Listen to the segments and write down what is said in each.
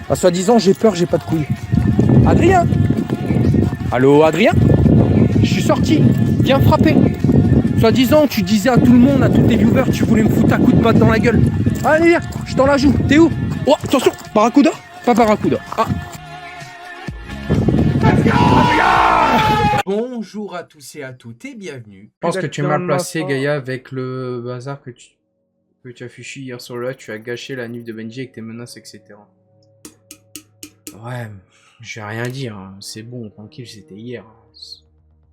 Bah, soi-disant, j'ai peur, j'ai pas de couilles. Adrien? Allô, Adrien? Je suis sorti. Viens frapper. Soi-disant, tu disais à tout le monde, à tous tes viewers, tu voulais me foutre un coup de batte dans la gueule. Allez, viens, je t'en la joue. T'es où? Oh, attention, Barracuda? Pas Barracuda. Ah. Bonjour à tous et à toutes et bienvenue. Je pense que tu es mal placé, Gaïa, avec le bazar que tu as fichu hier sur le live. Tu as gâché la nuit de Benji avec tes menaces, etc. Ouais, je vais rien dire. Hein. C'est bon, tranquille, c'était hier.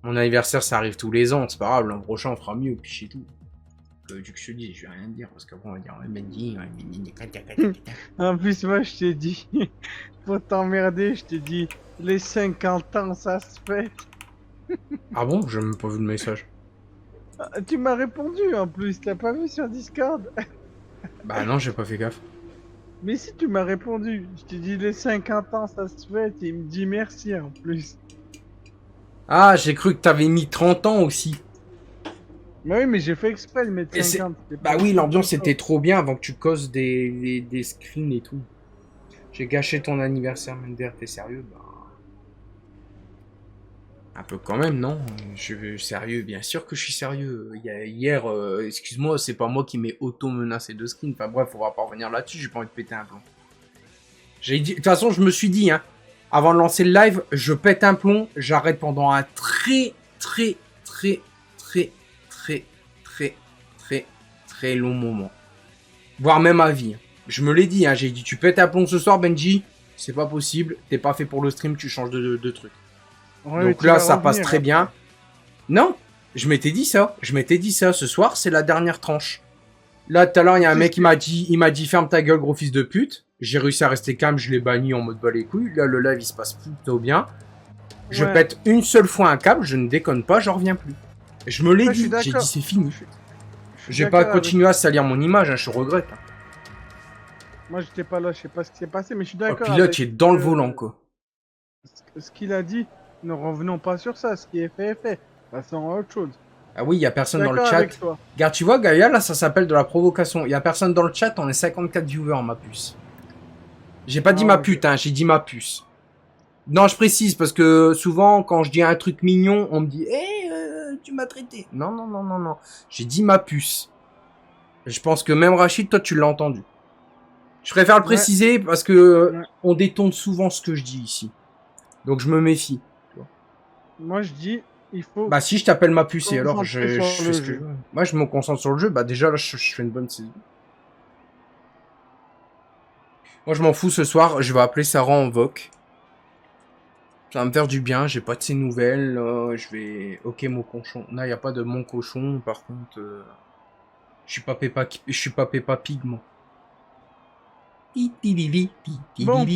Mon anniversaire, ça arrive tous les ans. C'est pas grave, l'an prochain, on fera mieux, puis c'est tout. Du que je te dis, je vais rien dire parce qu'après on va dire Benji. En plus, moi, je t'ai dit, pour t'emmerder, je t'ai dit, les 50 ans, ça se fait. Ah bon? J'ai même pas vu le message. Ah, tu m'as répondu en plus, t'as pas vu sur Discord? Bah non, j'ai pas fait gaffe. Mais si tu m'as répondu, je t'ai dit les 50 ans, ça se fait, et il me dit merci en plus. Ah, j'ai cru que t'avais mis 30 ans aussi. Mais oui, mais j'ai fait exprès de mettre 50. Bah oui, l'ambiance était trop bien avant que tu causes des screens et tout. J'ai gâché ton anniversaire, Mender, t'es sérieux? Bah... Un peu quand même, non? Je suis sérieux, bien sûr que je suis sérieux. Hier, excuse-moi, c'est pas moi qui m'ai auto-menacé de screen. Enfin bref, on va pas revenir là-dessus, j'ai pas envie de péter un plomb. J'ai dit, de toute façon, je me suis dit, hein, avant de lancer le live, je pète un plomb, j'arrête pendant un très long moment. Voire même à vie. Je me l'ai dit, hein, j'ai dit, tu pètes un plomb ce soir, Benji, c'est pas possible, t'es pas fait pour le stream, tu changes de truc. Ouais, donc là, ça passe très bien. Non, je m'étais dit ça. Ce soir, c'est la dernière tranche. Là, tout à l'heure, il y a un mec qui m'a dit, ferme ta gueule, gros fils de pute. J'ai réussi à rester calme, je l'ai banni en mode bas les couilles. Là, le live, il se passe plutôt bien. Je pète une seule fois un câble, je ne déconne pas, j'en reviens plus. Je me l'ai dit, j'ai dit, c'est fini. J'ai pas continué à salir mon image, hein, je regrette. Hein. Moi, j'étais pas là, je sais pas ce qui s'est passé, mais je suis d'accord. Oh, pilote, tu es dans le volant, quoi. Ce qu'il a dit, ne revenons pas sur ça. Ce qui est fait est fait. Passons à autre chose. Ah oui, il y a personne dans le chat. Regarde, tu vois, Gaïa, là, ça s'appelle de la provocation. Il y a personne dans le chat, on est 54 viewers, ma puce. J'ai pas dit ma pute, hein, j'ai dit ma puce. Non, je précise, parce que souvent, quand je dis un truc mignon, on me dit « Eh, tu m'as traité !» Non, non, non, non, non. J'ai dit ma puce. Je pense que même Rachid, toi, tu l'as entendu. Je préfère le préciser, parce que on détourne souvent ce que je dis ici. Donc, je me méfie. Moi, je dis, il faut... Bah, si je t'appelle ma puce, et alors, je fais ce que je veux. Moi, je me concentre sur le jeu. Bah, déjà, là, je fais une bonne saison. Moi, je m'en fous ce soir. Je vais appeler Sarah en voc. Ça va me faire du bien, j'ai pas de ses nouvelles, je vais... Ok, mon cochon. Non, y a pas de mon cochon, par contre... Je suis pas Peppa Pig, moi. Bon.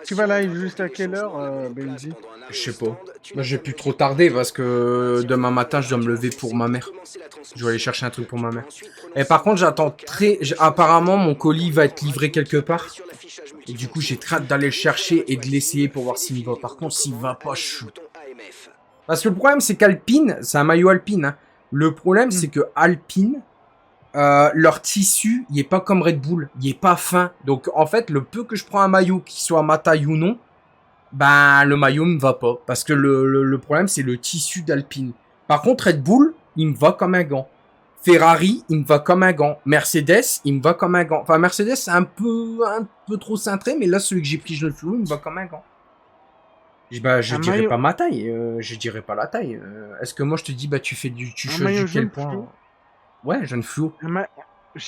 Tu vas live juste à quelle heure, Benji? Je sais pas. Moi, j'ai plus trop tardé, parce que demain matin, je dois me lever pour ma mère. Je dois aller chercher un truc pour ma mère. Et par contre, j'attends très... Apparemment, mon colis va être livré quelque part. Et du coup, j'ai très hâte d'aller le chercher et de l'essayer pour voir s'il va. Par contre, s'il va pas, je suis... Parce que le problème, c'est qu'Alpine, c'est un maillot Alpine. Hein. Le problème, c'est que Alpine, leur tissu, il est pas comme Red Bull. Il est pas fin. Donc, en fait, le peu que je prends un maillot, qui soit à ma taille ou non, ben, le maillot me va pas. Parce que le problème, c'est le tissu d'Alpine. Par contre, Red Bull, il me va comme un gant. Ferrari, il me va comme un gant. Mercedes, il me va comme un gant. Enfin, Mercedes, c'est un peu trop cintré, mais là, celui que j'ai pris, je le flou, il me va comme un gant. Bah, je dirais pas ma taille. Je dirais pas la taille. Est-ce que moi, je te dis, bah, tu choisis du quel point? Ouais, jaune fluo.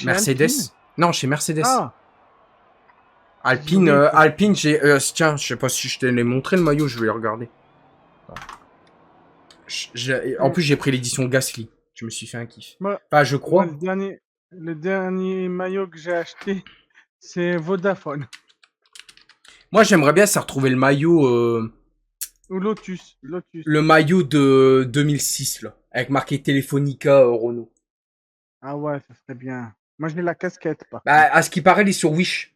Mercedes. Non, chez Mercedes. Ah. Alpine, Alpine, j'ai... tiens, je sais pas si je t'ai montré le maillot, je vais regarder. En plus, j'ai pris l'édition Gasly. Je me suis fait un kiff. Enfin, je crois. Le dernier maillot que j'ai acheté, c'est Vodafone. Moi, j'aimerais bien ça retrouver le maillot... Ou Lotus. Le maillot de 2006, là. Avec marqué Telefonica Renault. Ah ouais, ça serait bien. Moi, j'ai la casquette, par contre. À ce qui paraît, il est sur Wish.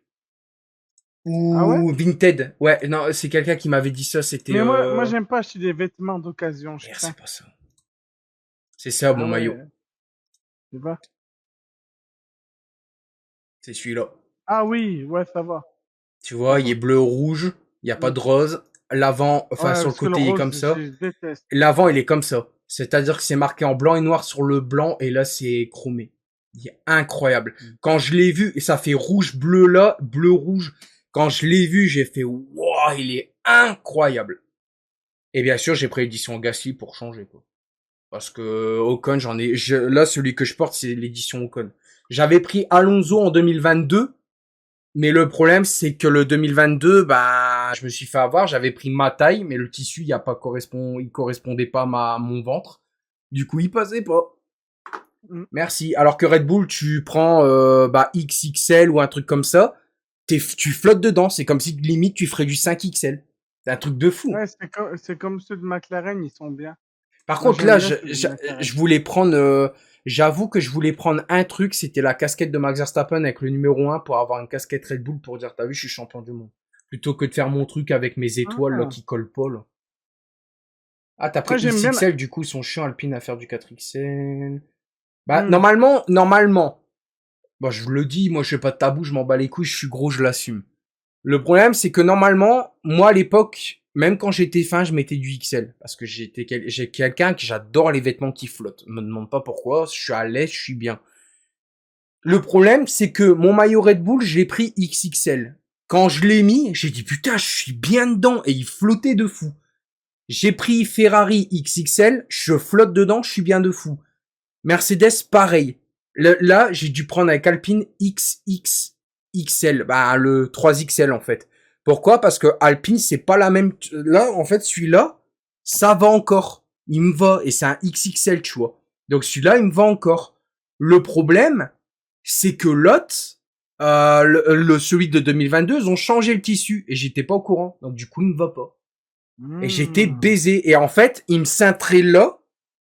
Ou Vinted. Ouais, non, c'est quelqu'un qui m'avait dit ça, c'était... Mais moi j'aime pas acheter des vêtements d'occasion. C'est pas ça. C'est ça, mon maillot. Tu vois? C'est celui-là. Ah oui, ouais, ça va. Tu vois, il est bleu-rouge, il n'y a pas de rose. L'avant, enfin, Ouais, sur le parce que le côté, il est rose, comme ça. je déteste. L'avant, il est comme ça. C'est-à-dire que c'est marqué en blanc et noir sur le blanc, et là, c'est chromé. Il est incroyable. Mm. Quand je l'ai vu, et ça fait rouge-bleu là, bleu-rouge. Quand je l'ai vu, j'ai fait, wow, il est incroyable. Et bien sûr, j'ai pris l'édition Gasly pour changer, quoi. Parce que Ocon, là, celui que je porte, c'est l'édition Ocon. J'avais pris Alonso en 2022, mais le problème, c'est que le 2022, bah, je me suis fait avoir. J'avais pris ma taille, mais le tissu, il correspondait pas à mon ventre. Du coup, il passait pas. Mm. Merci. Alors que Red Bull, tu prends bah, XXL ou un truc comme ça, tu flottes dedans. C'est comme si limite tu ferais du 5XL. C'est un truc de fou. Ouais, c'est comme ceux de McLaren, ils sont bien. Par Moi, contre, j'aime là, bien ceux de McLaren. je voulais prendre. J'avoue que je voulais prendre un truc, c'était la casquette de Max Verstappen avec le numéro 1 pour avoir une casquette Red Bull pour dire, t'as vu, je suis champion du monde. Plutôt que de faire mon truc avec mes étoiles là, Ah. qui collent pas. Là. Ah, t'as pris Moi, j'aime bien. XXL, du coup, ils sont chiants Alpine à faire du 4XL. Bah, Mm. normalement. Bon, je vous le dis, moi, je fais pas de tabou, je m'en bats les couilles, je suis gros, je l'assume. Le problème, c'est que normalement, moi, à l'époque, même quand j'étais fin, je mettais du XL. Parce que j'ai quelqu'un que j'adore les vêtements qui flottent. Me demande pas pourquoi, je suis à l'aise, je suis bien. Le problème, c'est que mon maillot Red Bull, je l'ai pris XXL. Quand je l'ai mis, j'ai dit putain, je suis bien dedans et il flottait de fou. J'ai pris Ferrari XXL, je flotte dedans, je suis bien de fou. Mercedes, pareil. Là, j'ai dû prendre avec Alpine XXXL, bah le 3XL en fait. Pourquoi? Parce que Alpine, c'est pas la même. Là, en fait, celui-là, ça va encore. Il me va et c'est un XXL, tu vois. Donc celui-là, il me va encore. Le problème, c'est que l'autre, celui de 2022, ils ont changé le tissu et j'étais pas au courant. Donc du coup, il me va pas. Et j'étais Mm. baisé. Et en fait, il me cintrait là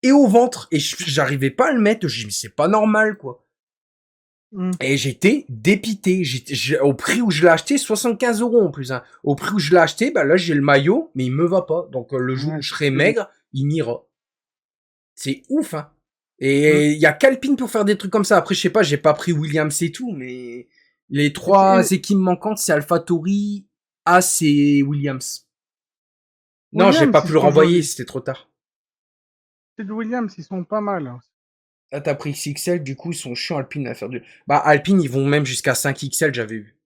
et au ventre. Et j'arrivais pas à le mettre. Je dis, mais c'est pas normal, quoi. Mm. Et j'étais dépité. Au prix où je l'ai acheté, 75 € en plus. Hein. Au prix où je l'ai acheté, bah là, j'ai le maillot, mais il me va pas. Donc, le jour Ouais, où je c'est serai solide. maigre, il m'ira. C'est ouf, hein. Mm. Et il y a qu'Alpine pour faire des trucs comme ça. Après, je sais pas, j'ai pas pris Williams et tout, mais les Et c'est- 3 équipes manquantes, c'est AlphaTauri, As et Williams. Non, j'ai pas Williams, ils pu le sont renvoyer, jolis. c'était trop tard. C'est de Williams, ils sont pas mal. Hein. Là, t'as pris XXL, du coup, ils sont chiants Alpine à faire du... Bah, Alpine, ils vont même jusqu'à 5XL, j'avais vu.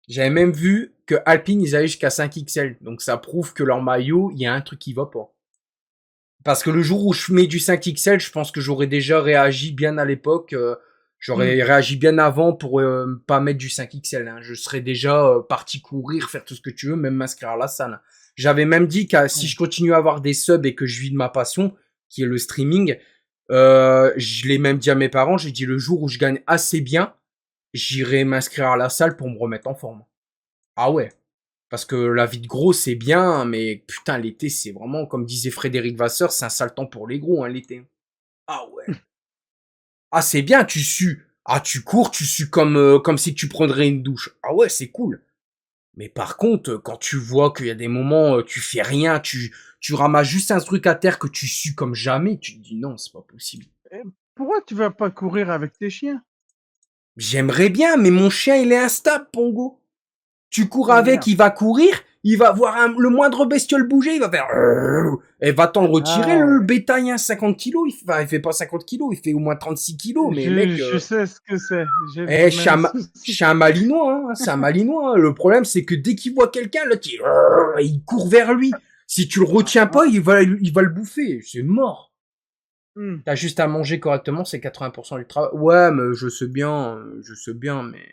J'avais même vu que Alpine, ils allaient jusqu'à 5XL. Donc, ça prouve que leur maillot, il y a un truc qui va pas. Parce que le jour où je mets du 5XL, je pense que j'aurais déjà réagi bien à l'époque. Mm. J'aurais réagi bien avant pour pas mettre du 5XL. Hein. Je serais déjà parti courir, faire tout ce que tu veux, même m'inscrire à la salle. J'avais même dit que si je continue à avoir des subs et que je vis de ma passion, qui est le streaming, je l'ai même dit à mes parents, j'ai dit le jour où je gagne assez bien, j'irai m'inscrire à la salle pour me remettre en forme. Ah ouais. Parce que la vie de gros, c'est bien, mais putain, l'été, c'est vraiment, comme disait Frédéric Vasseur, c'est un sale temps pour les gros, hein, l'été. Ah ouais. Ah, c'est bien, tu sues. Ah, tu cours, tu sues comme si tu prendrais une douche. Ah ouais, c'est cool. Mais par contre, quand tu vois qu'il y a des moments, tu fais rien, tu ramasses juste un truc à terre que tu sues comme jamais, tu te dis non, c'est pas possible. Et pourquoi tu vas pas courir avec tes chiens? J'aimerais bien, mais mon chien, il est instable, Pongo. Tu cours Ah avec, merde. il va courir, il va voir le moindre bestiole bouger, il va faire... Et va-t'en le retirer, Ah le ouais. bétail, hein, 50 kilos. Il fait pas 50 kilos, il fait au moins 36 kilos. Mais mec, Je sais ce que c'est. J'ai le je même je souci. suis un malinois, hein, c'est un malinois. Hein. Le problème, c'est que dès qu'il voit quelqu'un, là, il court vers lui. Si tu le retiens Ah, pas, il va le bouffer. C'est mort. hmm. T'as juste à manger correctement, c'est 80% du travail. Ouais, mais je sais bien, mais...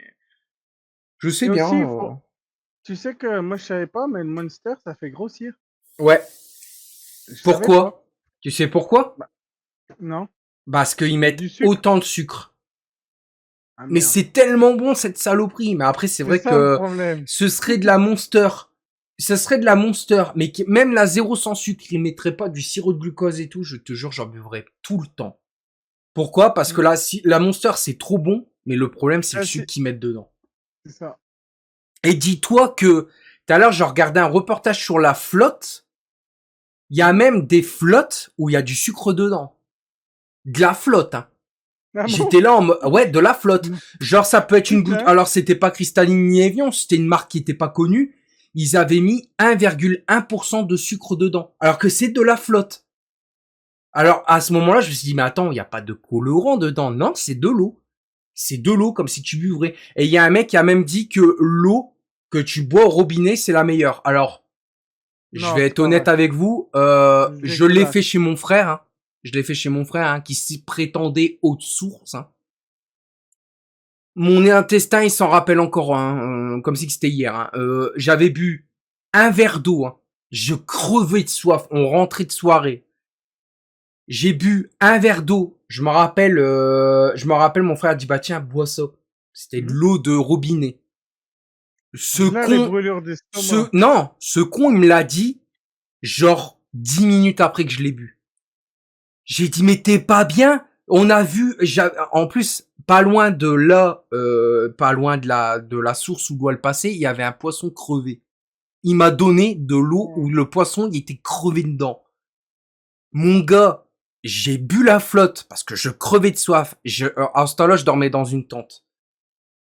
Je sais Et bien. aussi, tu sais que moi je savais pas, mais le Monster ça fait grossir. Ouais. Je savais pas. Pourquoi? Tu sais pourquoi? Bah, non. Parce qu'ils C'est mettent du sucre. autant de sucre. Ah Mais merde. c'est tellement bon cette saloperie. Mais après, c'est C'est vrai ça le que problème. ce serait de la Monster. Ce serait de la Monster. Mais même la zéro sans sucre, ils mettraient pas du sirop de glucose et tout. Je te jure, j'en buvrais tout le temps. Pourquoi? Parce que Hmm. la Monster, c'est trop bon. Mais le problème, c'est le Ah, sucre qu'ils mettent dedans. c'est ça. Et dis-toi que tout à l'heure, je regardais un reportage sur la flotte. Il y a Hmm. même des flottes où il y a du sucre dedans. De la flotte, hein. Ah bon? J'étais là en mode, ouais, de la flotte. Genre, ça peut être une goutte. Putain. Alors, c'était pas Cristalline ni Evian, c'était une marque qui était pas connue. Ils avaient mis 1,1% de sucre dedans. Alors que c'est de la flotte. Alors, à ce moment-là, je me suis dit, mais attends, il n'y a pas de colorant dedans. Non, c'est de l'eau. C'est de l'eau, comme si tu buvrais. Et il y a un mec qui a même dit que l'eau que tu bois au robinet, c'est la meilleure. Alors, je Non, vais c'est être pas honnête vrai. avec vous, C'est je l'ai fait dégueulasse. chez mon frère, hein. Je l'ai fait chez mon frère, hein, qui s'y prétendait haute source, hein. Mon intestin, il s'en rappelle encore, hein, comme si c'était hier, hein. J'avais bu un verre d'eau, hein. Je crevais de soif. On rentrait de soirée. J'ai bu un verre d'eau. Je me rappelle, mon frère a dit, bah tiens, bois ça. C'était de Hmm. l'eau de robinet. Ce Là, les con, brûlures d'estomac. non, ce con, il me l'a dit, genre, 10 minutes après que je l'ai bu. J'ai dit, mais t'es pas bien? On a vu, en plus, pas loin de là, pas loin de la source où doit le passer, il y avait un poisson crevé. Il m'a donné de l'eau où le poisson, il était crevé dedans. Mon gars, j'ai bu la flotte parce que je crevais de soif. À ce temps-là, je dormais dans une tente.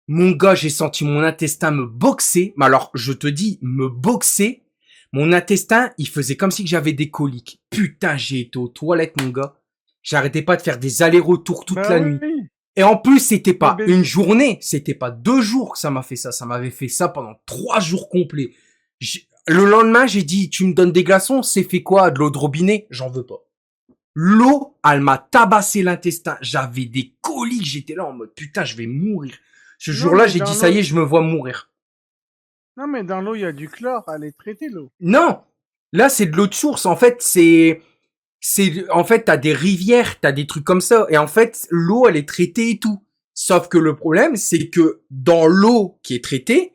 Mon gars, j'ai senti mon intestin me boxer. Mais alors, je te dis, me boxer. Mon intestin, il faisait comme si j'avais des coliques. Putain, j'ai été aux toilettes, mon gars. J'arrêtais pas de faire des allers-retours toute Bah la nuit. oui. Et en plus, c'était Mais pas une journée, c'était pas 2 jours que ça m'a fait ça. Ça m'avait fait ça pendant 3 jours complets. Le lendemain, j'ai dit, tu me donnes des glaçons, c'est fait quoi? De l'eau de robinet? J'en veux pas. L'eau, elle m'a tabassé l'intestin. J'avais des coliques, j'étais là en mode, putain, je vais mourir. Ce Non, jour-là, mais j'ai dit, dans ça l'eau. y est, je me vois mourir. Non, mais dans l'eau, il y a du chlore. Elle est traitée, l'eau. Non! Là, c'est de l'eau de source. En fait, en fait, t'as des rivières, t'as des trucs comme ça. Et en fait, l'eau, elle est traitée et tout. Sauf que le problème, c'est que dans l'eau qui est traitée,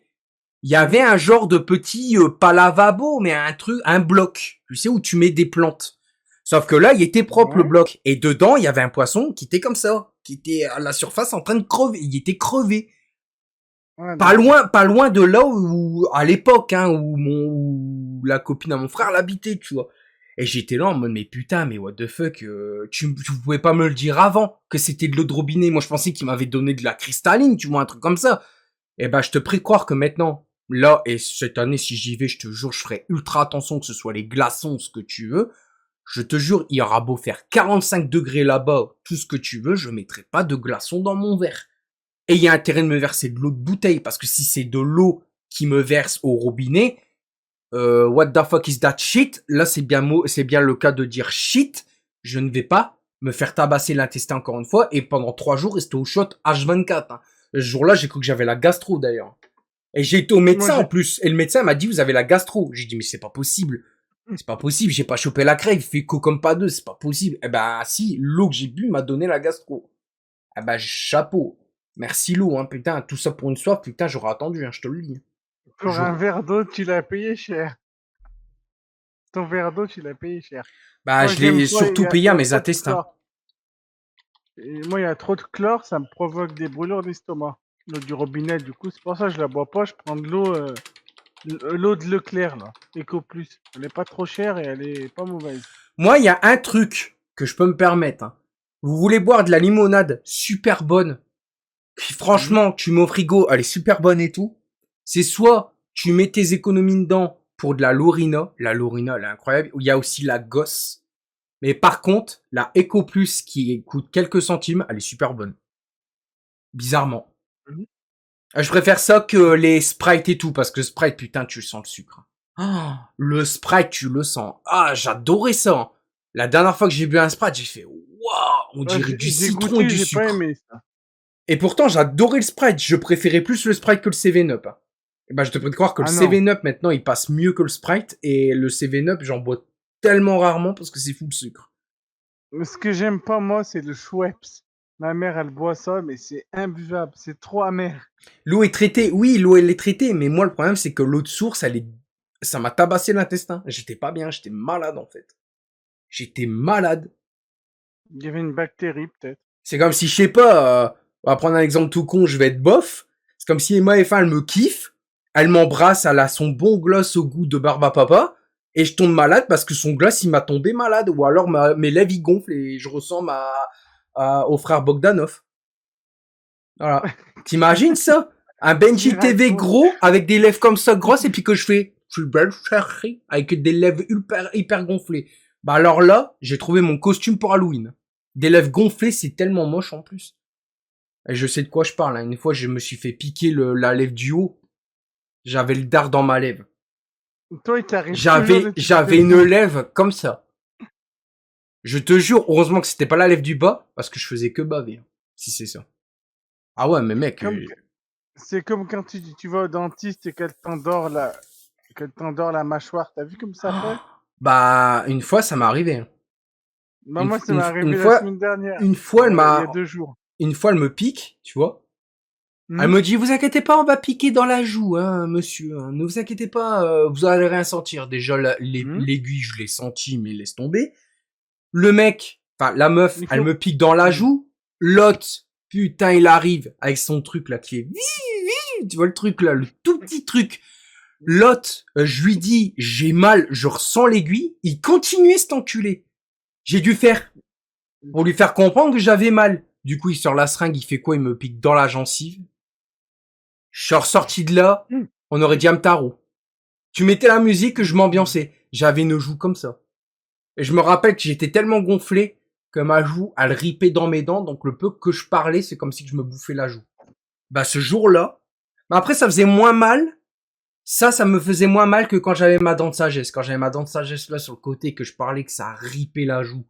il y avait un genre de petit, pas lavabo, mais un truc, un bloc. Tu sais, où tu mets des plantes. Sauf que là, il était propre, le Ouais. bloc. Et dedans, il y avait un poisson qui était comme ça. Qui était à la surface en train de crever. Il était crevé. Ouais, Pas d'accord. loin, pas loin de là où à l'époque, hein, où la copine à mon frère l'habitait, tu vois. Et j'étais là en mode, mais putain, mais what the fuck, tu pouvais pas me le dire avant que c'était de l'eau de robinet. Moi, je pensais qu'il m'avait donné de la cristalline, tu vois, un truc comme ça. Eh ben, je te prie de croire que maintenant, là, et cette année, si j'y vais, je te jure, je ferai ultra attention, que ce soit les glaçons, ce que tu veux. Je te jure, il y aura beau faire 45 degrés là-bas, tout ce que tu veux, je mettrai pas de glaçons dans mon verre. Et il y a intérêt de me verser de l'eau de bouteille, parce que si c'est de l'eau qui me verse au robinet, what the fuck is that shit? Là, c'est bien le cas de dire shit. Je ne vais pas me faire tabasser l'intestin encore une fois, et pendant 3 jours, rester au shot H24, hein. Ce jour-là, j'ai cru que j'avais la gastro, d'ailleurs. Et j'ai été au Moi, médecin, en j'ai. plus. Et le médecin m'a dit, vous avez la gastro. J'ai dit, mais c'est pas possible. C'est pas possible, j'ai pas chopé la crève, il fait co comme pas deux, c'est pas possible. Eh ben, si, l'eau que j'ai bu m'a donné la gastro. Eh ben, chapeau. Merci l'eau, hein, putain, tout ça pour une soif, putain, j'aurais attendu, hein, je te le dis. Pour un verre d'eau, tu l'as payé cher. Ton verre d'eau, tu l'as payé cher. Bah, Moi, je j'aime l'ai pas, surtout il payé y à a mes trop de intestins. chlore. Et moi, il y a trop de chlore, ça me provoque des brûlures d'estomac. L'eau du robinet, du coup, c'est pour ça que je la bois pas. Je prends de l'eau, l'eau de Leclerc, là. Eco Plus. Elle est pas trop chère et elle est pas mauvaise. Moi, il y a un truc que je peux me permettre, hein. Vous voulez boire de la limonade super bonne, qui franchement, tu mets au frigo, elle est super bonne et tout. C'est soit tu mets tes économies dedans pour de la Lorina. La Lorina, elle est incroyable. Il y a aussi la Gosse. Mais par contre, la Eco Plus qui coûte quelques centimes, elle est super bonne. Bizarrement. Mhm. Je préfère ça que les Sprite et tout, parce que Sprite, putain, tu sens le sucre. Ah, le Sprite, tu le sens. Ah, j'adorais ça, hein. La dernière fois que j'ai bu un Sprite, j'ai fait, waouh, on Ouais, dirait du j'ai citron et goûté, du j'ai pas sucre. aimé ça. Et pourtant, j'adorais le Sprite. Je préférais plus le Sprite que le 7-Up, hein. Et ben, je te prie de croire que le Ah non. 7-Up, maintenant, il passe mieux que le Sprite. Et le 7-Up, j'en bois tellement rarement parce que c'est fou le sucre. Mais ce que j'aime pas, moi, c'est le Schweppes. Ma mère, elle boit ça, mais c'est imbuvable. C'est trop amer. L'eau est traitée. Oui, l'eau, elle est traitée. Mais moi, le problème, c'est que l'eau de source, ça m'a tabassé l'intestin. J'étais pas bien. J'étais malade, en fait. J'étais malade. Il y avait une bactérie, peut-être. C'est comme si, je sais pas, on va prendre un exemple tout con, je vais être bof. C'est comme si Emma F1, elle me kiffe. Elle m'embrasse, elle a son bon gloss au goût de barbe à papa. Et je tombe malade parce que son gloss, il m'a tombé malade. Ou alors mes lèvres, ils gonflent et je ressens au frère Bogdanov. Voilà. T'imagines ça? Un Benji TV Direct, gros, avec des lèvres comme ça grosses, et puis que je fais, je suis belle chérie, avec des lèvres hyper gonflées. Bah alors là, j'ai trouvé mon costume pour Halloween. Des lèvres gonflées, c'est tellement moche en plus. Et je sais de quoi je parle, hein. Une fois, je me suis fait piquer la lèvre du haut. J'avais le dard dans ma lèvre. toi, il t'arrive toujours des trucs J'avais comme une ça. lèvre comme ça. Je te jure, heureusement que c'était pas la lèvre du bas, parce que je faisais que baver. Si c'est ça. Ah ouais, mais mec, Comme, c'est comme quand tu vas au dentiste et qu'elle t'endort la mâchoire. T'as vu comme ça fait? bah, une fois, ça m'est arrivé, hein. Bah, moi, ça m'est Une arrivé la fois, semaine dernière. une fois, Il y a 2 jours. une fois, elle me pique, tu vois. Elle Hmm. me dit, vous inquiétez pas, on va piquer dans la joue, hein, monsieur. Hein. Ne vous inquiétez pas, vous allez rien sentir. Déjà, Hmm. l'aiguille, je l'ai senti, mais laisse tomber. Le mec, enfin, la meuf, Il elle faut... me pique dans la Hmm. joue. L'autre, putain, il arrive avec son truc, là, qui est... Tu vois le truc, là, le tout petit truc. L'autre, je lui dis, j'ai mal, je ressens l'aiguille. Il continuait cet enculé. J'ai dû faire pour lui faire comprendre que j'avais mal. Du coup, il sort la seringue, il fait quoi? Il me pique dans la gencive. Je suis ressorti de là, Hmm. on aurait dit Amtaro. Tu mettais la musique, je m'ambiançais. J'avais une joue comme ça. Et je me rappelle que j'étais tellement gonflé que ma joue, elle ripait dans mes dents, donc le peu que je parlais, c'est comme si je me bouffais la joue. Bah, ce jour-là, bah après, ça faisait moins mal. Ça me faisait moins mal que quand j'avais ma dent de sagesse. Quand j'avais ma dent de sagesse là sur le côté, que je parlais, que ça ripait la joue.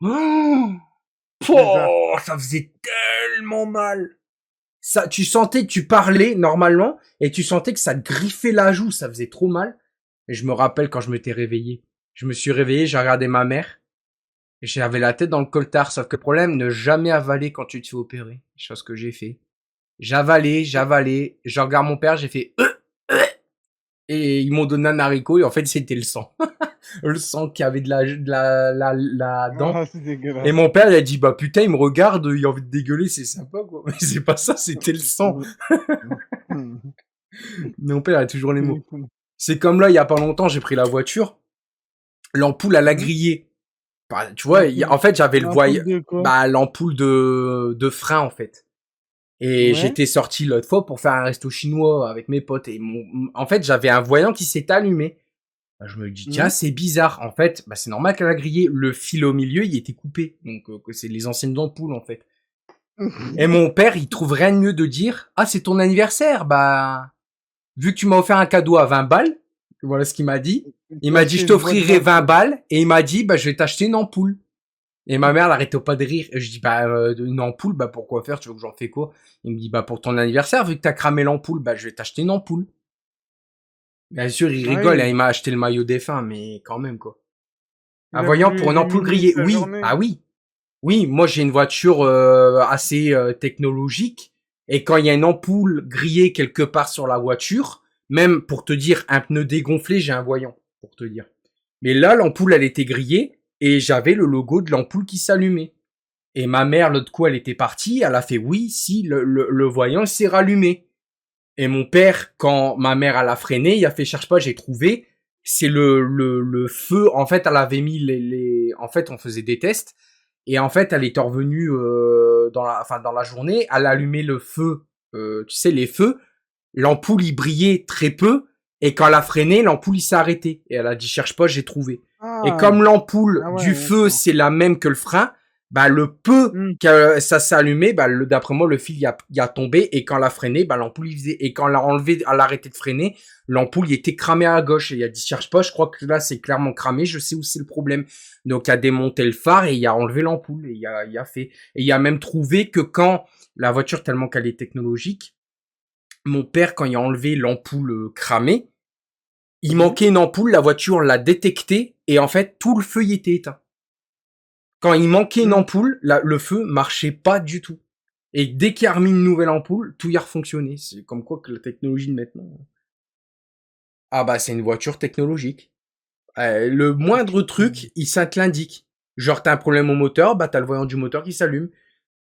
C'est ça. Oh, ça faisait tellement mal. Ça, tu sentais que tu parlais normalement et tu sentais que ça te griffait la joue, ça faisait trop mal. Et je me rappelle quand je m'étais réveillé. Je me suis réveillé, j'ai regardé ma mère et j'avais la tête dans le coltard. Sauf que le problème, ne jamais avaler quand tu te fais opérer. Chose que j'ai fait. J'avalais. Je regarde mon père, j'ai fait et ils m'ont donné un haricot et en fait c'était le sang. Le sang qui avait de la dent. Ah, c'est Et dégueulasse. mon père, il a dit, bah putain, il me regarde, il a envie de dégueuler, c'est sympa, quoi. Mais c'est pas ça, c'était le sang. Hmm. Hmm. Mon père a toujours les Hmm. mots. C'est comme là, il y a pas longtemps, j'ai pris la voiture, l'ampoule, elle a Hmm. grillé. Bah, tu vois, L'ampoule, en fait, j'avais le l'ampoule voyage, de quoi? bah, l'ampoule de frein, en fait. Et Ouais. j'étais sorti l'autre fois pour faire un resto chinois avec mes potes. Et en fait, j'avais un voyant qui s'est allumé. Bah, je me dis, tiens, Hmm. c'est bizarre. En fait, bah, c'est normal qu'elle a grillé. Le fil au milieu, il était coupé. Donc, que c'est les anciennes ampoules, en fait. Et mon père, il trouve rien de mieux de dire, ah, c'est ton anniversaire, bah, vu que tu m'as offert un cadeau à 20 balles, voilà ce qu'il m'a dit. Il m'a dit, je T'acheter une boîte t'offrirai 20 d'ampoules. balles, et il m'a dit, bah, je vais t'acheter une ampoule. Et ma mère, elle arrêtait pas de rire. Et je dis, bah, une ampoule, bah, pourquoi faire? Tu veux que j'en fais quoi? Il me dit, bah, pour ton anniversaire, vu que t'as cramé l'ampoule, bah, je vais t'acheter une ampoule. Bien sûr, il rigole, hein, Oui, il m'a acheté le maillot défunt, mais quand même, quoi. Un il a voyant pour voulu une ampoule éliminer grillée. sa Oui, journée. ah oui. Oui, moi j'ai une voiture assez technologique et quand il y a une ampoule grillée quelque part sur la voiture, même pour te dire un pneu dégonflé, j'ai un voyant pour te dire. Mais là, l'ampoule elle était grillée et j'avais le logo de l'ampoule qui s'allumait. Et ma mère, l'autre coup, elle était partie, elle a fait oui, si le voyant s'est rallumé. Et mon père, quand ma mère elle a freiné, il a fait cherche pas, j'ai trouvé. C'est le feu. En fait, elle avait mis En fait, on faisait des tests. Et en fait, elle était revenue dans la journée. Elle a allumé le feu. Tu sais, les feux. L'ampoule, il brillait très peu. Et quand elle a freiné, l'ampoule, il s'est arrêté. Et elle a dit, cherche pas, j'ai trouvé. Et Ah, comme l'ampoule ah du ouais, feu, d'accord. c'est la même que le frein, bah, le peu Hmm. que ça s'est allumé, bah, d'après moi, le fil, il a tombé. Et quand elle a freiné, bah, l'ampoule, il faisait, et quand elle a enlevé, elle a arrêté de freiner, l'ampoule, il était cramé à gauche. Et il a dit, cherche pas, je crois que là, c'est clairement cramé, je sais où c'est le problème. Donc, il a démonté le phare et il a enlevé l'ampoule. Et il a fait, et il a même trouvé que quand la voiture, tellement qu'elle est technologique, mon père, quand il a enlevé l'ampoule cramée, il Hmm. manquait une ampoule, la voiture l'a détecté et en fait, tout le feu y était éteint. Quand il manquait une Hmm. ampoule, le feu marchait pas du tout. Et dès qu'il a remis une nouvelle ampoule, tout y a refonctionné. C'est comme quoi que la technologie de maintenant. Ah bah c'est une voiture technologique. Le moindre truc, ça te l'indique. Genre t'as un problème au moteur, bah t'as le voyant du moteur qui s'allume.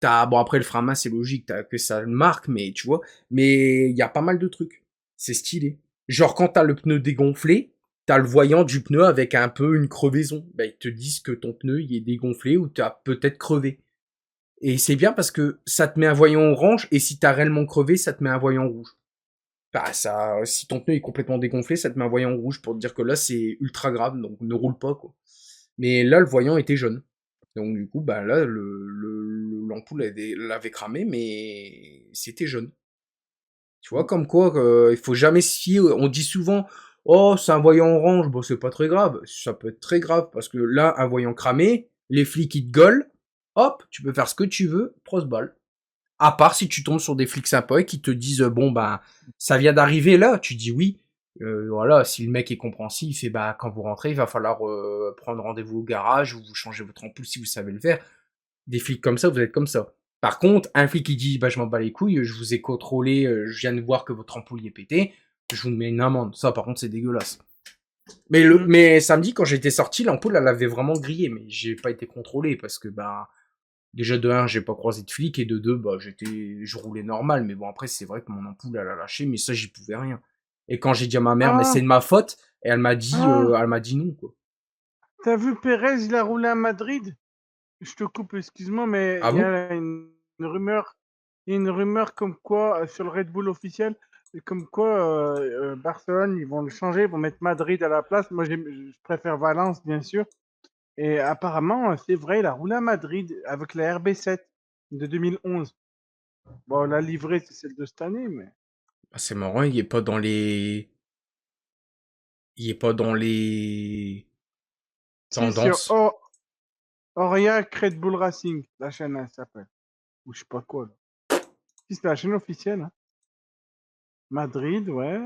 Bon après le frein à main c'est logique, t'as que ça le marque, mais tu vois. Mais il y a pas mal de trucs. C'est stylé. Genre quand t'as le pneu dégonflé, t'as le voyant du pneu avec un peu une crevaison. Bah ils te disent que ton pneu il est dégonflé ou t'as peut-être crevé. Et c'est bien parce que ça te met un voyant orange, et si t'as réellement crevé, ça te met un voyant rouge. Bah ça, si ton pneu est complètement dégonflé, ça te met un voyant rouge pour te dire que là c'est ultra grave, donc ne roule pas quoi. Mais là le voyant était jaune. Donc du coup, bah là l'ampoule l'avait cramé, mais c'était jaune. Tu vois, comme quoi, il faut jamais se fier. On dit souvent, oh, c'est un voyant orange. Bon, c'est pas très grave. Ça peut être très grave parce que là, un voyant cramé, les flics ils te gaulent. Hop, tu peux faire ce que tu veux, prost balle. À part si tu tombes sur des flics sympas et qui te disent, bon, bah, ça vient d'arriver là. Tu dis oui. Voilà, si le mec est compréhensif, il fait, bah, quand vous rentrez, il va falloir prendre rendez-vous au garage ou vous changez votre ampoule si vous savez le faire. Des flics comme ça, vous êtes comme ça. Par contre, un flic qui dit, bah, je m'en bats les couilles, je vous ai contrôlé, je viens de voir que votre ampoule est pétée, je vous mets une amende. Ça, par contre, c'est dégueulasse. Mais samedi, quand j'étais sorti, l'ampoule, elle avait vraiment grillé, mais j'ai pas été contrôlé parce que, bah, déjà de un, j'ai pas croisé de flic et de deux, bah, je roulais normal. Mais bon, après, c'est vrai que mon ampoule, elle a lâché, mais ça, j'y pouvais rien. Et quand j'ai dit à ma mère, mais Ah, c'est de ma faute, et ah, elle m'a dit non, quoi. t'as vu Pérez, il a roulé à Madrid? Je te coupe, excuse-moi, mais Ah il y bon? a une rumeur, il y a une rumeur comme quoi sur le Red Bull officiel, comme quoi Barcelone, ils vont le changer, ils vont mettre Madrid à la place. Moi, je préfère Valence, bien sûr. Et apparemment, c'est vrai, il a roulé à Madrid avec la RB7 de 2011. Bon, la livrée, c'est celle de cette année, mais. Bah, c'est marrant, il est pas dans les, il est pas dans les Si, sur tendances. Aurillac Red Bull Racing, la chaîne, elle s'appelle. Ou je sais pas quoi, là. Si, c'est la chaîne officielle, hein. Madrid, ouais.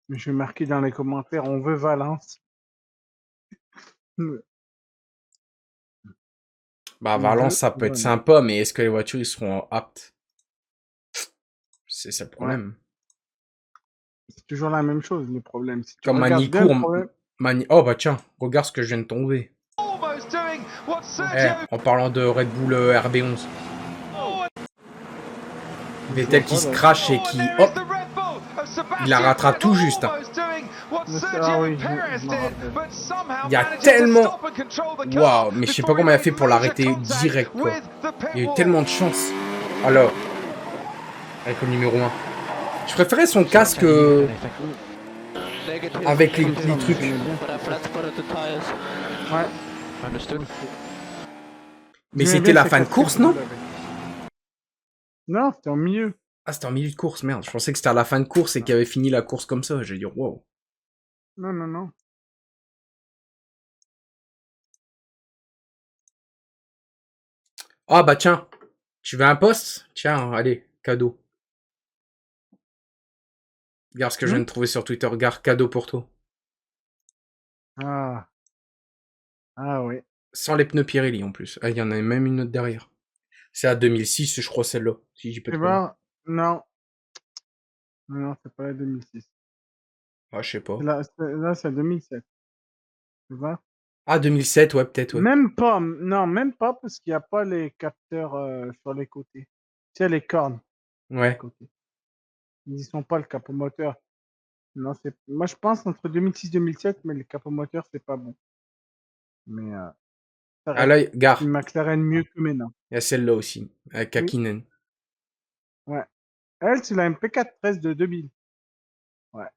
Mais je vais marquer dans les commentaires, on veut Valence. Bah, On Valence, veut ça peut être Valence. sympa, mais est-ce que les voitures, ils seront aptes? C'est ça le Ouais, problème. c'est toujours la même chose, le problème. Si tu Comme regardes bien le Manicourt, problème. Oh bah tiens, regarde ce que je viens de tomber. Eh, en parlant de Red Bull RB11. Je vois Vettel qui pas se là. crache et qui, hop, il la rattrape tout juste, hein. Ah oui, je m'en rappelle. Il y a tellement... Waouh, mais je sais pas comment il a fait pour l'arrêter direct, quoi. Il y a eu tellement de chance. Alors, avec le numéro 1. Je préférais son casque avec Comme ça, les moi trucs. j'aimais bien. Ouais, moi aussi. Mais J'aimais c'était bien la ces fin de casques course, bleus non? là. Non, c'était en milieu. Ah, c'était en milieu de course, merde. Je pensais que c'était à la fin de course et qu'il avait fini la course comme ça. J'ai dit, wow. Non, non, non. Ah bah tiens, tu veux un poste? Tiens, allez, cadeau. Regarde ce que je viens Hmm. de trouver sur Twitter. Regarde, cadeau pour toi. Ah, ah oui. Sans les pneus Pirelli en plus. Ah, il y en a même une autre derrière. C'est à 2006, je crois, celle-là. Si j'ai pas Tu de conneries. vois, non, non, c'est pas la 2006. Ah, je sais pas. Là, c'est 2007. Tu vois? Ah, 2007, ouais, peut-être, ouais. Même pas, non, même pas parce qu'il n'y a pas les capteurs sur les côtés. Tu sais, les cornes sur les Ouais. côtés. Ils n'y sont pas le capot moteur. Non, moi je pense entre 2006 et 2007, mais le capot moteur, c'est pas bon. Mais ça Ah reste là, gare. une McLaren mieux que maintenant. Il y a celle-là aussi. Avec Oui, Kakinen. ouais. Elle, c'est la MP413 de 2000. Ouais.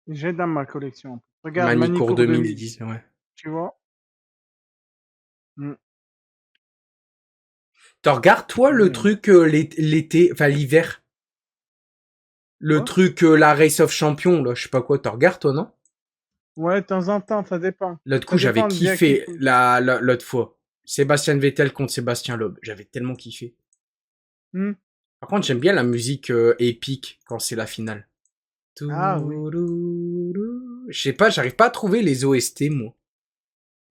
J'ai dans ma collection. Regarde, Manicourt Manicourt 2000. 2010, ouais. Tu vois? Mm. Tu regardes, toi, le Oui. truc l'été, enfin l'hiver. Le Quoi? truc, la Race of Champions, là, je sais pas quoi, tu regardes, toi, non? Ouais, de temps en temps, ça dépend. L'autre Ça coup, j'avais dépend via qui. kiffé l'autre fois. Sébastien Vettel contre Sébastien Loeb. J'avais tellement kiffé. Hmm. Par contre, j'aime bien la musique épique quand c'est la finale. Ah oui. Je sais pas, j'arrive pas à trouver les OST, moi.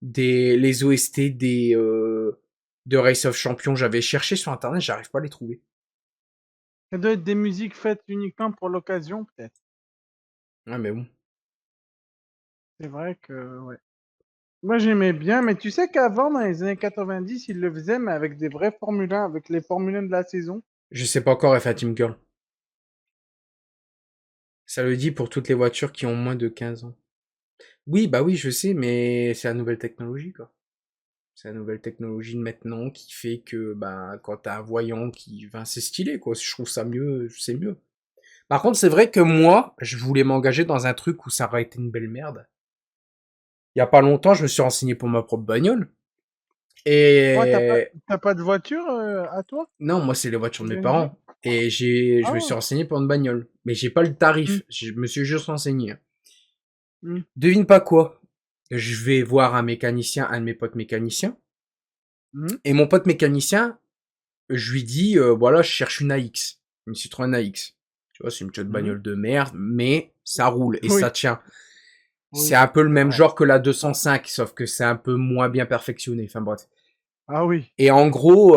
Les OST de Race of Champions. J'avais cherché sur internet, j'arrive pas à les trouver. Ça doit être des musiques faites uniquement pour l'occasion, peut-être. Ouais, mais bon. C'est vrai que, ouais. Moi, j'aimais bien, mais tu sais qu'avant, dans les années 90, ils le faisaient, mais avec des vrais Formule 1, avec les Formule 1 de la saison. Je sais pas encore F1 Team Girl. Ça le dit pour toutes les voitures qui ont moins de 15 ans. Oui, bah oui, je sais, mais c'est la nouvelle technologie, quoi. C'est la nouvelle technologie de maintenant qui fait que quand t'as un voyant c'est stylé quoi. Je trouve ça mieux, c'est mieux. Par contre, c'est vrai que moi, je voulais m'engager dans un truc où ça aurait été une belle merde. Il y a pas longtemps, je me suis renseigné pour ma propre bagnole. Ouais, Et t'as pas de voiture à toi? non, moi c'est les voitures de mes BNG? parents. Et je me suis Ah. renseigné pour une bagnole. Mais j'ai pas le tarif. Hmm, Je me suis juste renseigné. hmm, Devine pas quoi. Je vais voir un mécanicien, un de mes potes mécaniciens. hmm. Et mon pote mécanicien, je lui dis, voilà, je cherche une AX. Une Citroën AX. Tu vois, c'est une petite Mhm. bagnole de merde, mais ça roule et Oui, ça tient. C'est oui, un peu le c'est même vrai. genre que la 205, sauf que c'est un peu moins bien perfectionné. Enfin bref. Ah oui. Et en gros,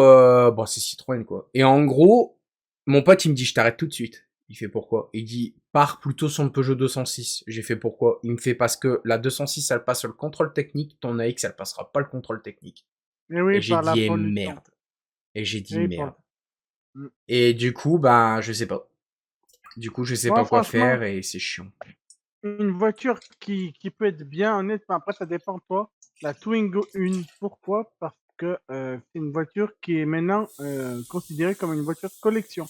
c'est Citroën quoi. Et en gros, mon pote il me dit, je t'arrête tout de suite. Il fait pourquoi? Il dit, pars plutôt sur le Peugeot 206. J'ai fait pourquoi? Il me fait parce que la 206 elle passe le contrôle technique, ton AX elle passera pas le contrôle technique. Et Et oui, j'ai par la dit, eh pollution. merde. Et j'ai dit Et merde. hmm. Et du coup, je sais pas. Du coup, je sais Moi, pas quoi franchement, faire et c'est chiant. une voiture qui peut être bien honnête, mais après, ça dépend de toi. La Twingo 1. Pourquoi? Parce que c'est une voiture qui est maintenant considérée comme une voiture de collection.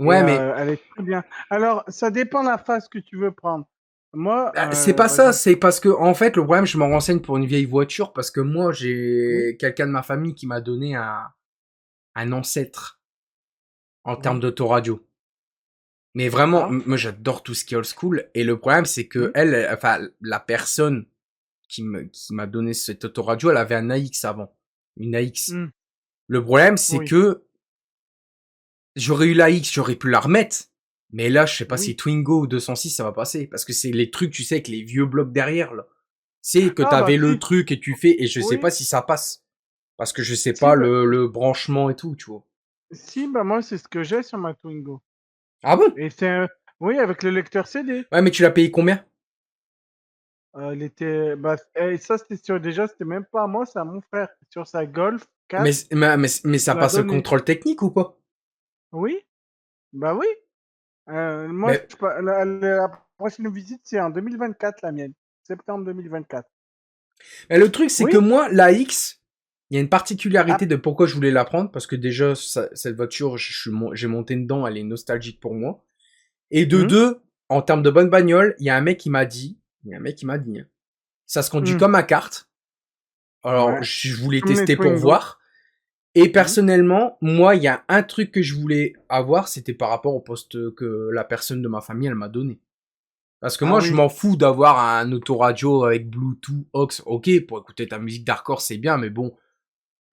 Et Ouais, mais elle est très bien. Alors, ça dépend de la phase que tu veux prendre. Moi, c'est pas par ça, exemple, c'est parce que en fait le problème, je me renseigne pour une vieille voiture parce que moi oui, j'ai quelqu'un de ma famille qui m'a donné un ancêtre en termes oui, d'autoradio. Mais vraiment, d'accord. moi j'adore tout ce qui est old school et le problème c'est que Hmm, enfin la personne qui m'a donné cette autoradio, elle avait un AX avant, une AX. hmm, Le problème c'est oui, que j'aurais eu la X, j'aurais pu la remettre. Mais là, je sais pas si oui. Twingo ou 206 ça va passer. Parce que c'est les trucs, tu sais, avec les vieux blocs derrière, là. C'est que Ah, bah, t'avais le si, truc et tu fais, et je sais pas oui, si ça passe. Parce que je sais si, pas bah, le branchement et tout, tu vois. si, bah, moi, c'est ce que j'ai sur ma Twingo. Ah bon? Et c'est oui, avec le lecteur CD. Ouais, mais tu l'as payé combien? Il était, bah, et ça, déjà, c'était même pas à moi, c'est à mon frère. Sur sa Golf Mais, 4, mais il ça me l'a passe le donné. contrôle technique ou pas? Oui, bah oui. Moi, Mais, la prochaine visite, c'est en 2024, la mienne. Septembre 2024. mais le truc, c'est que Oui? moi, la X, il y a une Ah, particularité de pourquoi je voulais la prendre. Parce que déjà, cette voiture, j'ai monté dedans, elle est nostalgique pour moi. Et de hum, deux, en termes de bonne bagnole, il y a un mec qui m'a dit, hein, ça se conduit hum, comme ma carte. Alors, ouais. je voulais Comme les tester pour Twingo. voir. Et Hum. personnellement, moi, il y a un truc que je voulais avoir, c'était par rapport au poste que la personne de ma famille, elle m'a donné. Parce que Ah moi, je oui. m'en fous d'avoir un autoradio avec Bluetooth, aux. Ok, pour écouter ta musique d'hardcore, c'est bien, mais bon,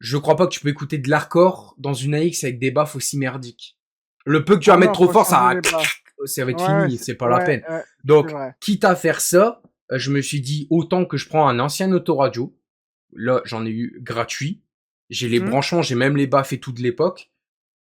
je crois pas que tu peux écouter de l'hardcore dans une AX avec des baffes aussi merdiques. Le peu que tu vas Ah mettre non, trop faut fort, changer les bas. ça va être Ouais, fini, c'est pas la ouais, peine. ouais, c'est Donc, vrai. quitte à faire ça, je me suis dit autant que je prends un ancien autoradio. Là, j'en ai eu gratuit. J'ai les Hum. branchements, j'ai même les baffes et tout de l'époque.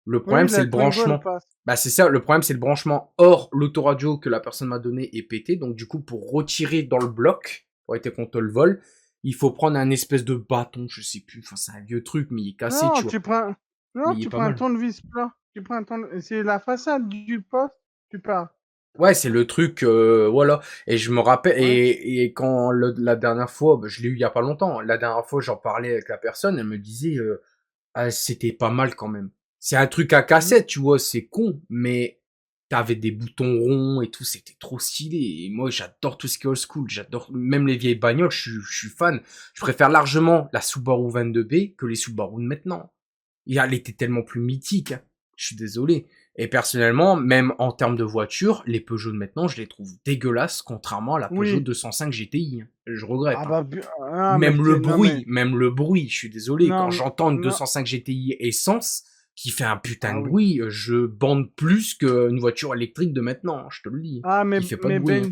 Le Oui, problème, c'est la le Twingo, elle branchement. passe. Bah, c'est ça, le problème, c'est le branchement. Or, l'autoradio que la personne m'a donné est pété. Donc, du coup, pour retirer dans le bloc, pour éviter qu'on te le vole, il faut prendre un espèce de bâton, je sais plus. Enfin, c'est un vieux truc, mais il est cassé, Non, tu vois. non, Mais il est tu pas prends un mal. tournevis plat. C'est la façade du poste, tu pars. Ouais, c'est le truc, voilà. Et je me rappelle, Ouais. et quand la dernière fois, je l'ai eu il y a pas longtemps. La dernière fois, j'en parlais avec la personne, elle me disait, ah, c'était pas mal quand même. C'est un truc à Hum. cassette, tu vois, c'est con, mais t'avais des boutons ronds et tout, c'était trop stylé. Et moi, j'adore tout ce qui est old school, j'adore même les vieilles bagnoles, je suis fan. Je préfère largement la Subaru 22B que les Subaru de maintenant. Et elle était tellement plus mythique, hein. Je suis désolé. Et personnellement, même en termes de voiture, les Peugeot de maintenant, je les trouve dégueulasses, contrairement à la Peugeot Oui. 205 GTI, hein. Je Ah regrette, hein. bah, ah, mais non, mais, Même le bruit, je suis désolé, quand non, j'entends une non. 205 GTI essence qui fait un putain Ah de oui. bruit, je bande plus qu'une voiture électrique de maintenant, hein, je te le dis. Ah, Qui fait pas de bruit, hein.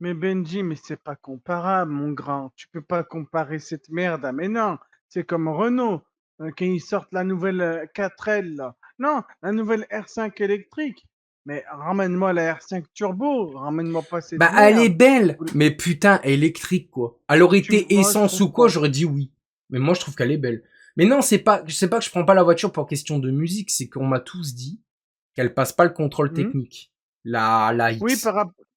Mais c'est pas comparable, mon grand. Tu peux pas comparer cette merde. Ah, mais non, c'est comme Renault, quand ils sortent la nouvelle 4L, là. Non, la nouvelle R5 électrique. Mais ramène-moi la R5 turbo, ramène-moi pas cette Bah, elle est merde. belle, mais putain, électrique, quoi. Elle aurait été Moi, je essence trouve ou quoi, pas. j'aurais dit oui. Mais moi, je trouve qu'elle est belle. Mais non, c'est pas que je prends pas la voiture pour question de musique, c'est qu'on m'a tous dit qu'elle passe pas le contrôle Hmm. technique. La Oui, X.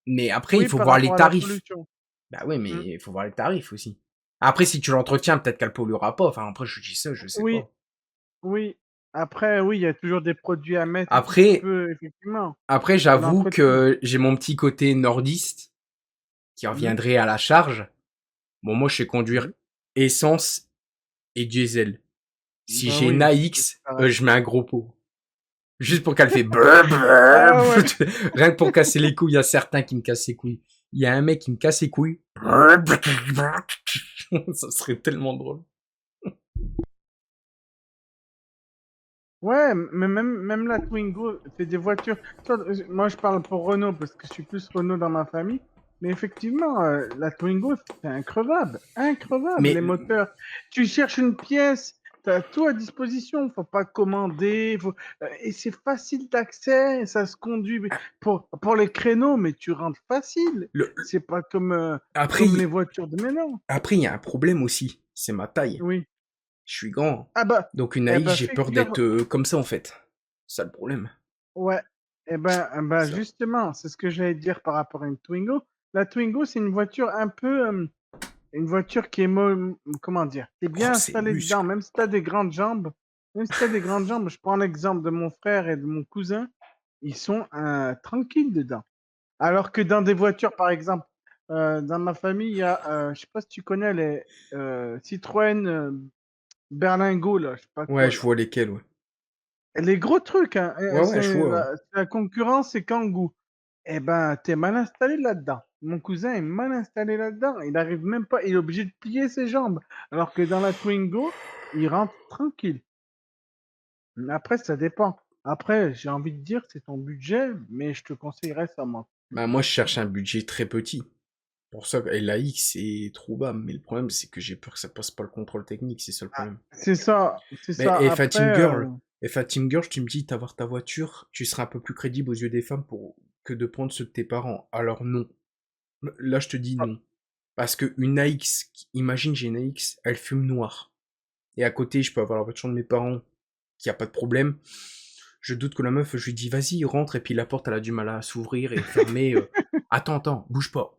Mais après, il oui, faut par voir les rapport à la tarifs. pollution. Bah oui, mais Hmm. il faut voir les tarifs aussi. Après, si tu l'entretiens, peut-être qu'elle polluera pas. Enfin, après, je dis ça, je sais Oui, pas. oui. Après, oui, il y a toujours des produits à mettre et tout, tu Après, peux effectivement, après, tu j'avoue l'entretiens. que j'ai mon petit côté nordiste qui Mmh. reviendrait à la charge. Bon, moi, je sais conduire Mmh. essence et diesel. Si Bah j'ai une oui, c'est AX, pareil. je mets un gros pot. Juste pour qu'elle fait brrr, brrr. Ah ouais. Rien que pour casser les couilles, il y a certains qui me cassent les couilles. Il y a un mec qui me casse les couilles. Ça serait tellement drôle. Ouais, mais même la Twingo, c'est des voitures. Toi, moi, je parle pour Renault parce que je suis plus Renault dans ma famille. Mais effectivement, la Twingo, c'est increvable. Increvable, Mais les moteurs. Tu cherches une pièce, tu as tout à disposition. Faut pas commander. Et c'est facile d'accès. Ça se conduit pour les créneaux, mais tu rentres facile. le, C'est pas après, comme les voitures de maintenant. après, il y a un problème aussi. C'est ma taille. Oui. Je suis grand. Ah bah, Donc une eh AX, ben, j'ai peur figure, d'être comme ça en fait. C'est ça le problème. ouais, eh ben, Ça. justement, c'est ce que j'allais dire par rapport à une Twingo. La Twingo, c'est une voiture un peu, une voiture qui est, comment dire, qui est Oh, bien c'est installée dedans, muscle. même si tu as des grandes jambes. Même si tu as des grandes jambes, je prends l'exemple de mon frère et de mon cousin, ils sont tranquilles dedans. Alors que dans des voitures, par exemple, dans ma famille, il y a, je sais pas si tu connais les Citroën Berlingo, là, je sais pas Ouais, quoi, je là. vois lesquels, ouais. Les gros trucs, hein, Ouais, ouais, je c'est vois, ouais. la concurrence, c'est Kangoo. Eh ben, t'es mal installé là-dedans. Mon cousin est mal installé là-dedans. Il arrive même pas, il est obligé de plier ses jambes. Alors que dans la Twingo, il rentre tranquille. Mais après, ça dépend. Après, j'ai envie de dire, c'est ton budget, mais je te conseillerais ça, moi. Bah, moi, je cherche un budget très petit. Pour ça, et la X, c'est trop bas. Mais le problème, c'est que j'ai peur que ça passe pas le contrôle technique. C'est ça le Ah, problème. c'est ça, c'est Mais ça. F.A. Après, Team Girl, F.A. Team Girl, tu me dis, t'avoir ta voiture, tu seras un peu plus crédible aux yeux des femmes que de prendre ceux de tes parents. Alors non. Là, je te dis ah, non. Parce que une AX, imagine j'ai une AX, elle fume noir. Et à côté, je peux avoir la voiture de mes parents, qui a pas de problème. Je doute que la meuf, je lui dis, vas-y, rentre, et puis la porte, elle a du mal à s'ouvrir et fermer. Attends, attends, bouge pas.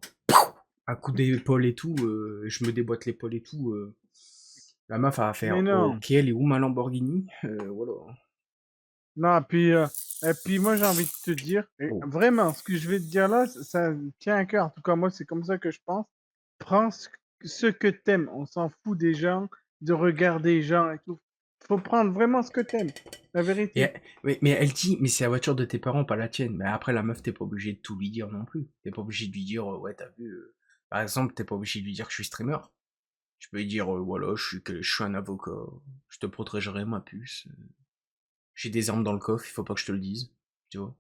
Un coup d'épaule et tout, je me déboîte l'épaule et tout. La meuf, elle va mais faire, non. ok, elle est où ma Lamborghini? Voilà. Non, et puis moi j'ai envie de te dire, et Oh. vraiment, ce que je vais te dire là, ça me tient à cœur. En tout cas, moi, c'est comme ça que je pense. Prends ce que t'aimes. On s'en fout des gens, de regarder les gens et tout. Faut prendre vraiment ce que t'aimes. La Et vérité. mais elle dit, mais c'est la voiture de tes parents, pas la tienne. Mais après, la meuf, t'es pas obligé de tout lui dire non plus. T'es pas obligé de lui dire, ouais, t'as vu. Par exemple, t'es pas obligé de lui dire que je suis streamer. Tu peux lui dire, voilà, je suis un avocat. Je te protégerai ma puce. J'ai des armes dans le coffre, il faut pas que je te le dise. Tu vois.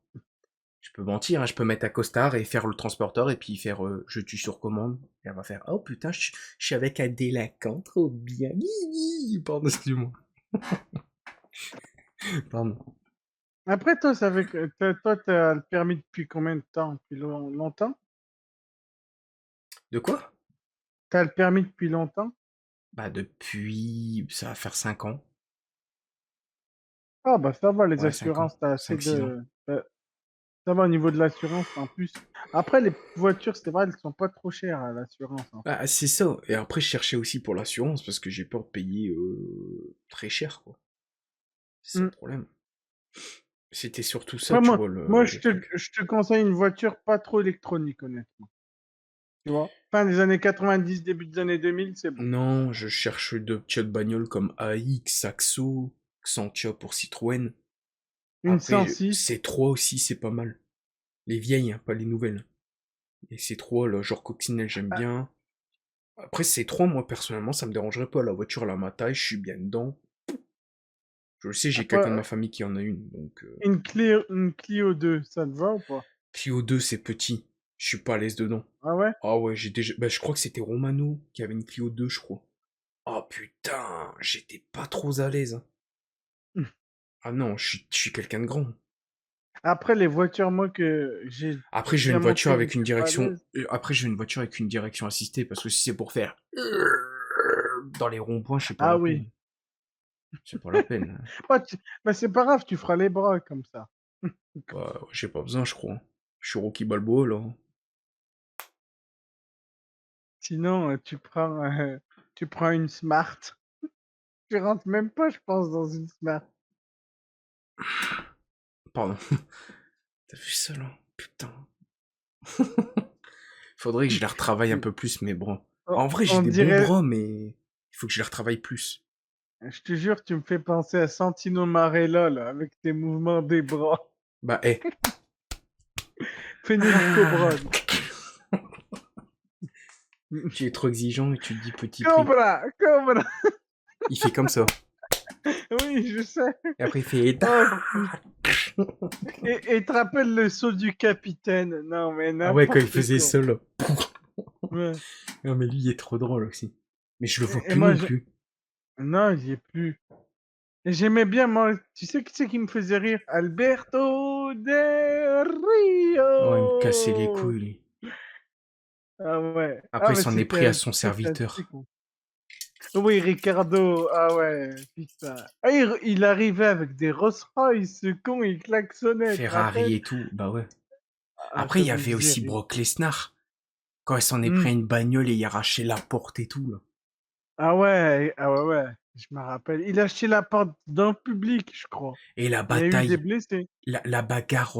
Je peux mentir, hein, je peux mettre un costard et faire le transporteur et puis faire je tue sur commande. Et elle va faire oh putain, je suis avec un délinquant, trop bien. Pardon, excuse-moi. Pardon. Après, toi, ça fait que toi, t'as le permis depuis combien de temps? Depuis longtemps? De quoi? T'as le permis depuis longtemps? Bah depuis, ça va faire 5 ans. Ah bah ça va, les Ouais, 5 ans. assurances, t'as assez 5-6 ans. ça va au niveau de l'assurance en plus. Après, les voitures, c'est vrai, elles sont pas trop chères à l'assurance en fait. Ah, c'est ça. Et après, je cherchais aussi pour l'assurance parce que j'ai peur de payer très cher, quoi. C'est ça le Mm. problème. C'était surtout ça, Après, tu moi, vois, moi le truc. je te conseille une voiture pas trop électronique, honnêtement. Tu vois? Fin des années 90, début des années 2000, c'est bon. Non, je cherche de petites bagnoles comme AX, Saxo, Xantia pour Citroën. Une Après, 106. C3 aussi, c'est pas mal. Les vieilles, hein, pas les nouvelles. Et C3, là, genre Coccinelle, j'aime Ah, bien. Après, C3, moi, personnellement, ça me dérangerait pas. La voiture, elle a ma taille, je suis bien dedans. Je le sais, j'ai après, quelqu'un de ma famille qui en a une. Donc, Une Clio 2, ça te va ou pas? Clio 2, c'est petit. Je suis pas à l'aise dedans. Ah ouais? Ah ouais, j'ai déjà... Bah, je crois que c'était Romano qui avait une Clio 2, je crois. Oh putain, j'étais pas trop à l'aise, hein. Ah non, je suis quelqu'un de grand. Après, les voitures, moi, que j'ai Après, je veux déjà une voiture monté, où je avec une suis pas à direction. l'aise. Après, je veux une voiture avec une direction assistée parce que si c'est pour faire dans les ronds-points, c'est pas Ah la oui. peine. C'est pas la peine. Bah, bah, c'est pas grave, tu feras les bras comme ça. Bah, j'ai pas besoin, je crois. Je suis Rocky Balboa là. Sinon, Tu prends une Smart. Tu rentres même pas, je pense, dans une Smart. Pardon. T'as vu ça, là? Putain. Faudrait que je les retravaille un peu plus, mais bon. En vrai, j'ai On des bons dirait, bras, mais il faut que je les retravaille plus. je te jure, tu me fais penser à Santino Marella, là, avec tes mouvements des bras. Bah, hé. Fais-nous le Cobra. Tu es trop exigeant et tu te dis petit prix. Cobra, Cobra. Il fait comme ça. Oui, je sais. Et après, il fait... Oh, et te rappelles le saut du capitaine? Non, mais Ah ouais, quand il n'importe faisait quoi. ça, là. Ouais. Non, mais lui, il est trop drôle aussi. Mais je le vois Et plus moi, non plus. non, j'y ai plus. Et j'aimais bien, moi, tu sais qui c'est qui me faisait rire? Alberto Del Oh, il me cassait les Rio. couilles, lui. Ah ouais. Après, Ah il mais s'en est pris c'était à un son très serviteur. classique. Oui, Ricardo. Ah ouais, putain. Ah, il arrivait avec des Rolls Royce, ce con, il klaxonnait, tu te Ferrari rappelles? et tout. Bah ouais. Ah, Après, il ça y me avait faisait aussi rire. Brock Lesnar. Quand il s'en est Hmm. pris à une bagnole et il arrachait la porte et tout, là. Ah ouais, ouais, je me rappelle. Il a acheté la porte d'un public, je crois. Et la Il y a eu des bataille, blessés. la bagarre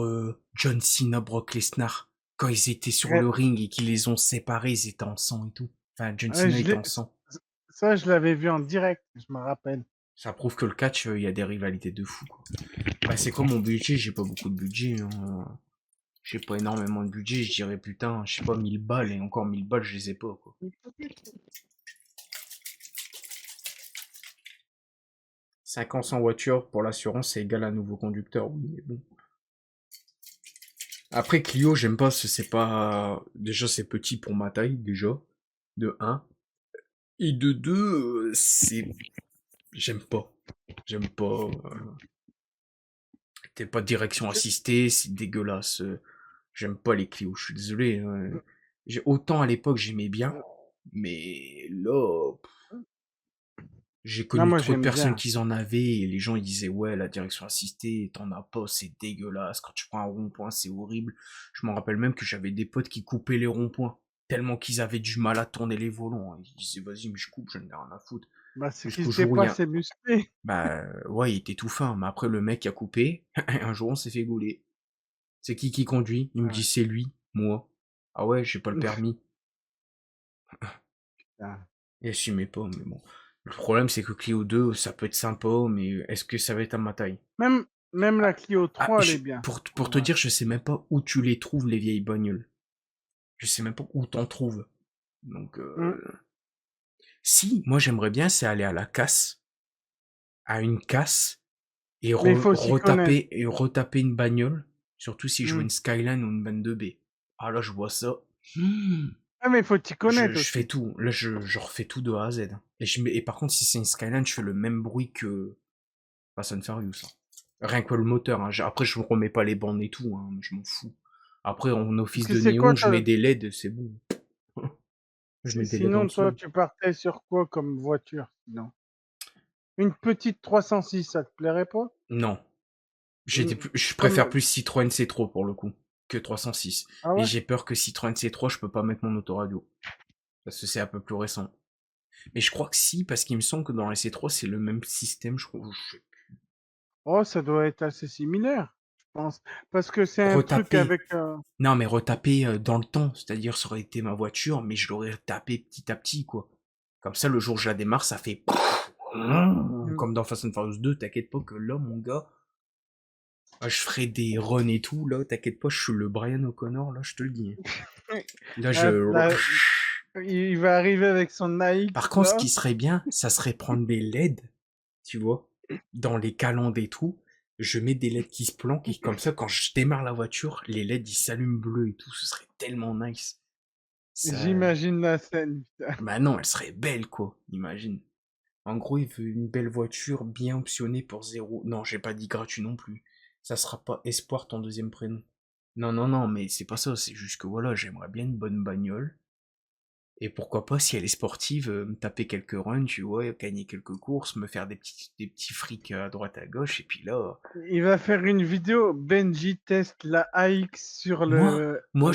John Cena, Brock Lesnar. Quand ils étaient sur Ouais, le ring et qu'ils les ont séparés, ils étaient en sang et tout. Enfin, John ouais, Cena était en sang. ça, je l'avais vu en direct, je me rappelle. Ça prouve que le catch, il y a des rivalités de fou, quoi. Bah, c'est comme mon budget, j'ai pas beaucoup de budget, hein. J'ai pas énormément de budget, je dirais putain, je sais pas, 1000 balles, et encore 1000 balles, je les ai pas, quoi. 5 ans sans voiture, pour l'assurance, c'est égal à nouveau conducteur, oui, mais bon. Après, Clio, j'aime pas, c'est pas... Déjà, c'est petit pour ma taille, déjà, de un. Et de 2, c'est... J'aime pas. J'aime pas... T'es pas de direction assistée, c'est dégueulasse. J'aime pas les Clio, je suis désolé, hein. Autant à l'époque, j'aimais bien, mais là... J'ai Non, connu moi, trop de j'aime personnes bien. qui en avaient et les gens ils disaient ouais la direction assistée t'en as pas c'est dégueulasse quand tu prends un rond-point c'est horrible. Je me rappelle même que j'avais des potes qui coupaient les ronds-points tellement qu'ils avaient du mal à tourner les volants. Ils disaient vas-y mais je coupe j'en ai rien à foutre. Bah, c'est qu'ils Jusqu'au étaient jour où il pas y a assez musclés. bah ouais il était tout fin mais après le mec qui a coupé un jour on s'est fait gauler. C'est qui conduit? Il me Ouais. dit c'est lui moi. Ah ouais j'ai pas le permis. Putain. Et assumez pas mais bon. Le problème c'est que Clio 2 ça peut être sympa mais est-ce que ça va être à ma taille? Même, même la Clio Ah, 3, elle est bien. pour En te vrai. dire, je sais même pas où tu les trouves, les vieilles bagnoles. Je sais même pas où t'en trouves. Donc, Hmm. si, moi j'aimerais bien, c'est aller à la casse, à une casse, et Mais il faut s'y connaître. retaper une bagnole, surtout si je veux Hmm. une Skyline ou une 22B. Ah là, je vois ça. Hmm. Ah, mais il faut t'y connaître Je fais aussi. tout. Là, je refais tout de A à Z. Et par contre, si c'est une Skyline, je fais le même bruit que Fast and Furious, hein. Rien que le moteur, hein. Après, je ne remets pas les bandes et tout, hein. Je m'en fous. Après, en Parce office que de c'est quoi, néon, je mets des LED, c'est bon. Je mets des LED en sinon, toi, dessous. tu partais sur quoi comme voiture, sinon? Une petite 306, ça te plairait pas? Non. Je préfère Comme, plus Citroën C3 pour le coup, que 306. ah Et ouais? j'ai peur que Citroën C3, je peux pas mettre mon autoradio. Parce que c'est un peu plus récent. Mais je crois que si, parce qu'il me semble que dans les C3, c'est le même système, je crois. Oh, ça doit être assez similaire, je pense. Parce que c'est un truc Retaper. avec, Non, mais retaper dans le temps. C'est-à-dire, ça aurait été ma voiture, mais je l'aurais tapé petit à petit, quoi. Comme ça, le jour où je la démarre, ça fait... hmm. Comme dans Fast and Furious 2, t'inquiète pas que là, mon gars, je ferai des runs et tout, là, t'inquiète pas, je suis le Brian O'Connor, là, je te le dis. Là, Ah, je... là, il va arriver avec son Par AX, contre, ce là. qui serait bien, ça serait prendre des LED, tu vois, dans les calendes et tout. Je mets des LED qui se planquent et comme ça, quand je démarre la voiture, les LED, ils s'allument bleus et tout. Ce serait tellement nice. Ça... J'imagine la scène, putain. Bah non, elle serait belle, quoi, imagine. En gros, il veut une belle voiture bien optionnée pour zéro. Non, j'ai pas dit gratuit non plus. Ça sera pas Espoir ton deuxième prénom. Non, non, non, mais c'est pas ça. C'est juste que voilà, j'aimerais bien une bonne bagnole. Et pourquoi pas, si elle est sportive, me taper quelques runs, tu vois, gagner quelques courses, me faire des petits frics à droite à gauche, et puis là, Il va faire une vidéo, Benji teste la AX sur moi, le moi,